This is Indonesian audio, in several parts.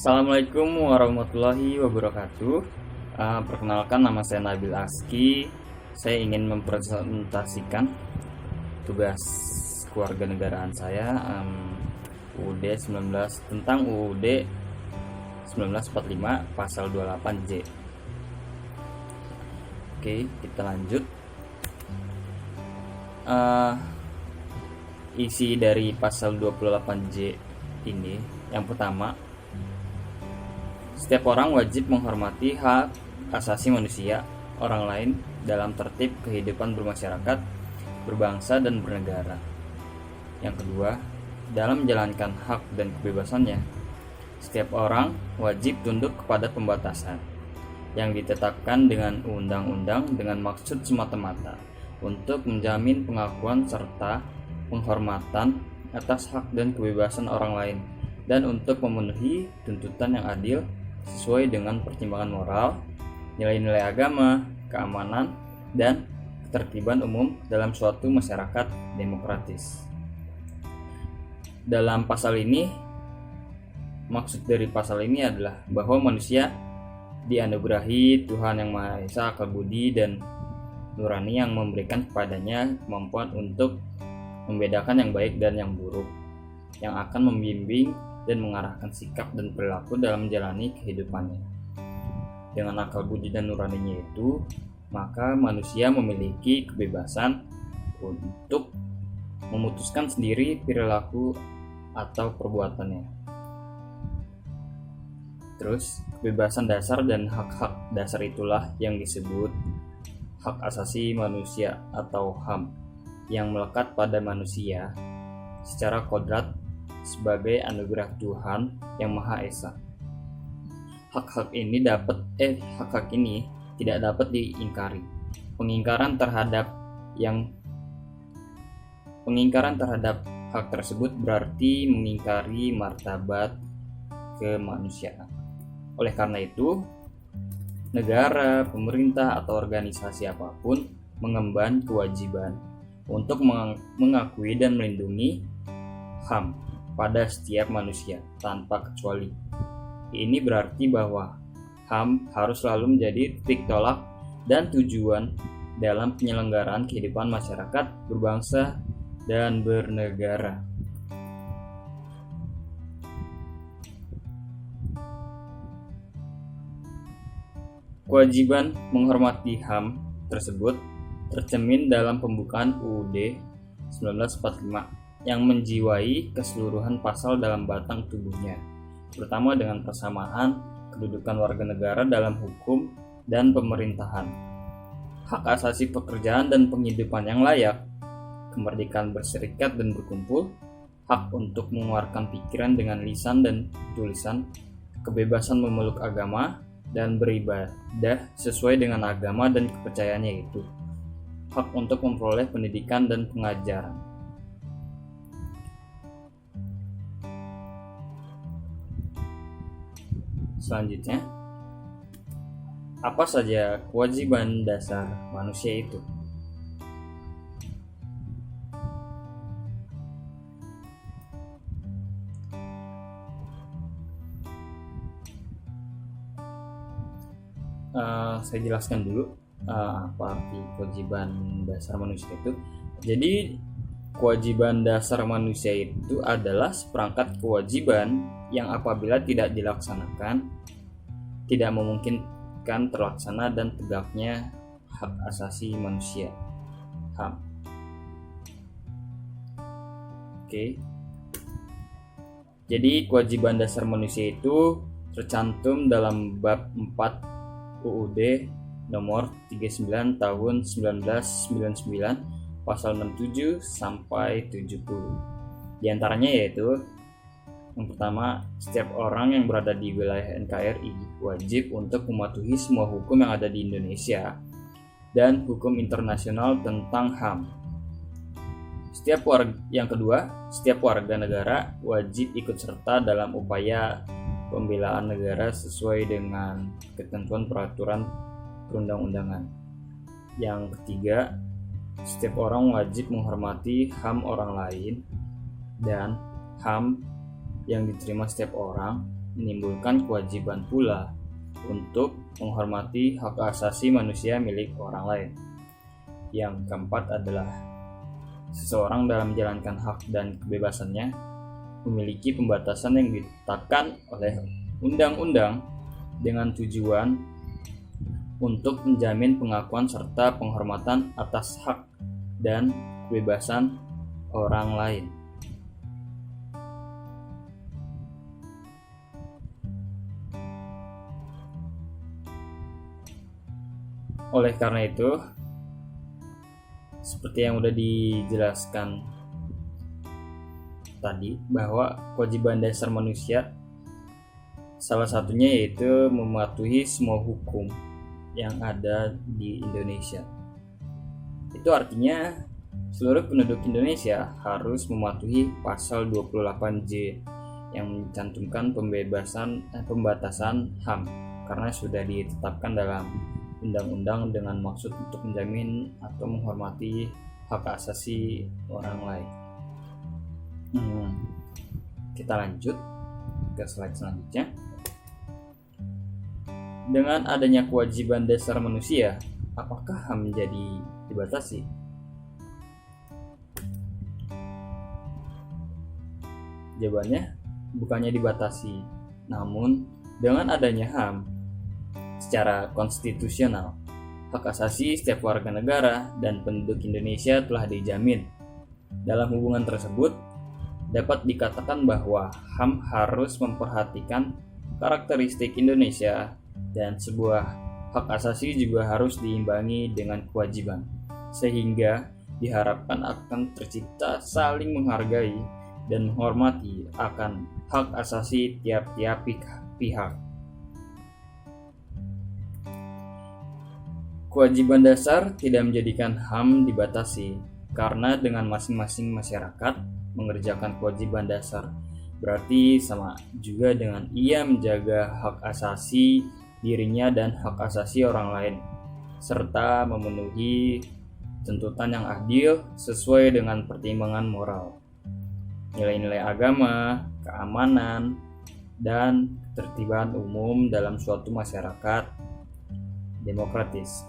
Assalamualaikum warahmatullahi wabarakatuh. Perkenalkan, nama saya Nabil Aski. Saya ingin mempresentasikan tugas kewarganegaraan saya, UUD 19 tentang UUD 1945 pasal 28J. Oke, kita lanjut. Isi dari pasal 28J ini, yang pertama, setiap orang wajib menghormati hak asasi manusia orang lain dalam tertib kehidupan bermasyarakat, berbangsa, dan bernegara. Yang kedua, dalam menjalankan hak dan kebebasannya, setiap orang wajib tunduk kepada pembatasan yang ditetapkan dengan undang-undang dengan maksud semata-mata untuk menjamin pengakuan serta penghormatan atas hak dan kebebasan orang lain, dan untuk memenuhi tuntutan yang adil sesuai dengan pertimbangan moral, nilai-nilai agama, keamanan, dan ketertiban umum dalam suatu masyarakat demokratis. Dalam pasal ini, maksud dari pasal ini adalah bahwa manusia dianugerahi Tuhan Yang Maha Esa akal budi dan nurani yang memberikan kepadanya kemampuan untuk membedakan yang baik dan yang buruk, yang akan membimbing dan mengarahkan sikap dan perilaku dalam menjalani kehidupannya. Dengan akal budi dan nuraninya itu, maka manusia memiliki kebebasan untuk memutuskan sendiri perilaku atau perbuatannya. Terus, kebebasan dasar dan hak-hak dasar itulah yang disebut hak asasi manusia atau HAM, yang melekat pada manusia secara kodrat sebagai anugerah Tuhan Yang Maha Esa. Hak-hak ini tidak dapat diingkari. Pengingkaran terhadap hak tersebut berarti mengingkari martabat kemanusiaan. Oleh karena itu, negara, pemerintah, atau organisasi apapun mengemban kewajiban untuk mengakui dan melindungi HAM pada setiap manusia tanpa kecuali. Ini berarti bahwa HAM harus selalu menjadi titik tolak dan tujuan dalam penyelenggaraan kehidupan masyarakat, berbangsa, dan bernegara. Kewajiban menghormati HAM tersebut tercermin dalam pembukaan UUD 1945 yang menjiwai keseluruhan pasal dalam batang tubuhnya, terutama dengan persamaan kedudukan warga negara dalam hukum dan pemerintahan, hak asasi pekerjaan dan penghidupan yang layak, kemerdekaan berserikat dan berkumpul, hak untuk mengeluarkan pikiran dengan lisan dan tulisan, kebebasan memeluk agama dan beribadah sesuai dengan agama dan kepercayaannya itu, hak untuk memperoleh pendidikan dan pengajaran. Selanjutnya, apa saja kewajiban dasar manusia itu? Saya jelaskan dulu apa arti kewajiban dasar manusia itu. Jadi, kewajiban dasar manusia itu adalah seperangkat kewajiban yang apabila tidak dilaksanakan, tidak memungkinkan terlaksana dan tegaknya hak asasi manusia, HAM. Oke. Jadi kewajiban dasar manusia itu tercantum dalam bab 4 UUD nomor 39 tahun 1999 pasal 67 sampai 70. Di antaranya yaitu yang pertama, setiap orang yang berada di wilayah NKRI wajib untuk mematuhi semua hukum yang ada di Indonesia dan hukum internasional tentang HAM. Yang kedua, setiap warga negara wajib ikut serta dalam upaya pembelaan negara sesuai dengan ketentuan peraturan perundang-undangan. Yang ketiga, setiap orang wajib menghormati HAM orang lain dan HAM yang diterima setiap orang menimbulkan kewajiban pula untuk menghormati hak asasi manusia milik orang lain. Yang keempat adalah seseorang dalam menjalankan hak dan kebebasannya memiliki pembatasan yang ditetapkan oleh undang-undang dengan tujuan untuk menjamin pengakuan serta penghormatan atas hak dan kebebasan orang lain. Oleh karena itu, seperti yang sudah dijelaskan tadi, bahwa kewajiban dasar manusia salah satunya yaitu mematuhi semua hukum yang ada di Indonesia. Itu artinya seluruh penduduk Indonesia harus mematuhi pasal 28J yang mencantumkan pembatasan HAM karena sudah ditetapkan dalam undang-undang dengan maksud untuk menjamin atau menghormati hak asasi orang lain. Kita lanjut ke slide selanjutnya. Dengan adanya kewajiban dasar manusia, apakah HAM menjadi dibatasi? Jawabannya, bukannya dibatasi, namun dengan adanya HAM, secara konstitusional, hak asasi setiap warga negara dan penduduk Indonesia telah dijamin. Dalam hubungan tersebut, dapat dikatakan bahwa HAM harus memperhatikan karakteristik Indonesia dan sebuah hak asasi juga harus diimbangi dengan kewajiban, sehingga diharapkan akan tercipta saling menghargai dan menghormati akan hak asasi tiap-tiap pihak. Kewajiban dasar tidak menjadikan HAM dibatasi, karena dengan masing-masing masyarakat mengerjakan kewajiban dasar berarti sama juga dengan ia menjaga hak asasi dirinya dan hak asasi orang lain, serta memenuhi tuntutan yang adil sesuai dengan pertimbangan moral, nilai-nilai agama, keamanan, dan ketertiban umum dalam suatu masyarakat demokratis.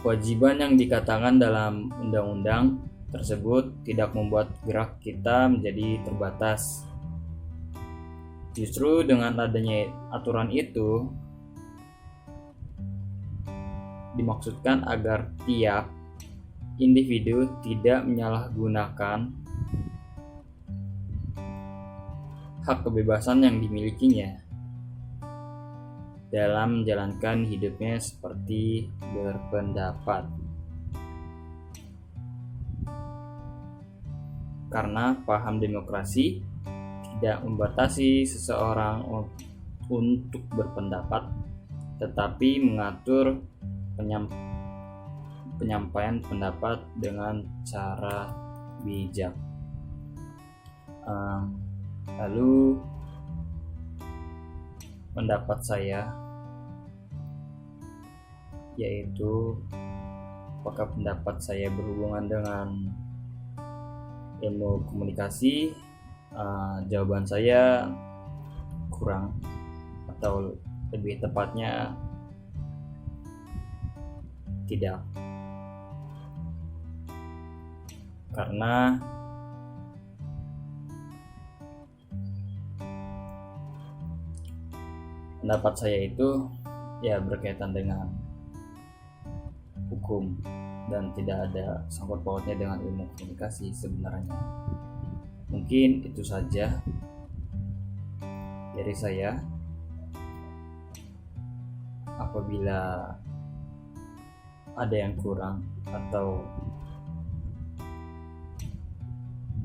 Kewajiban yang dikatakan dalam undang-undang tersebut tidak membuat gerak kita menjadi terbatas. Justru dengan adanya aturan itu dimaksudkan agar tiap individu tidak menyalahgunakan hak kebebasan yang dimilikinya dalam menjalankan hidupnya seperti berpendapat. Karena paham demokrasi tidak membatasi seseorang untuk berpendapat, tetapi mengatur penyampaian pendapat dengan cara bijak. Lalu pendapat saya yaitu apakah pendapat saya berhubungan dengan ilmu komunikasi? Jawaban saya kurang, atau lebih tepatnya tidak, karena pendapat saya itu ya berkaitan dengan hukum dan tidak ada sangkut pautnya dengan ilmu komunikasi sebenarnya. Mungkin itu saja dari saya. Apabila ada yang kurang atau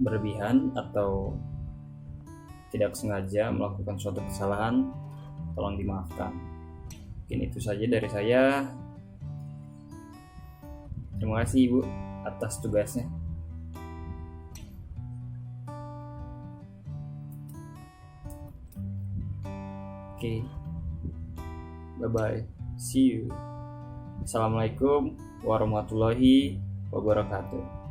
berlebihan atau tidak sengaja melakukan suatu kesalahan, tolong dimaafkan. Mungkin itu saja dari saya. Terima kasih Ibu atas tugasnya. Oke, bye-bye, see you. Assalamualaikum warahmatullahi wabarakatuh.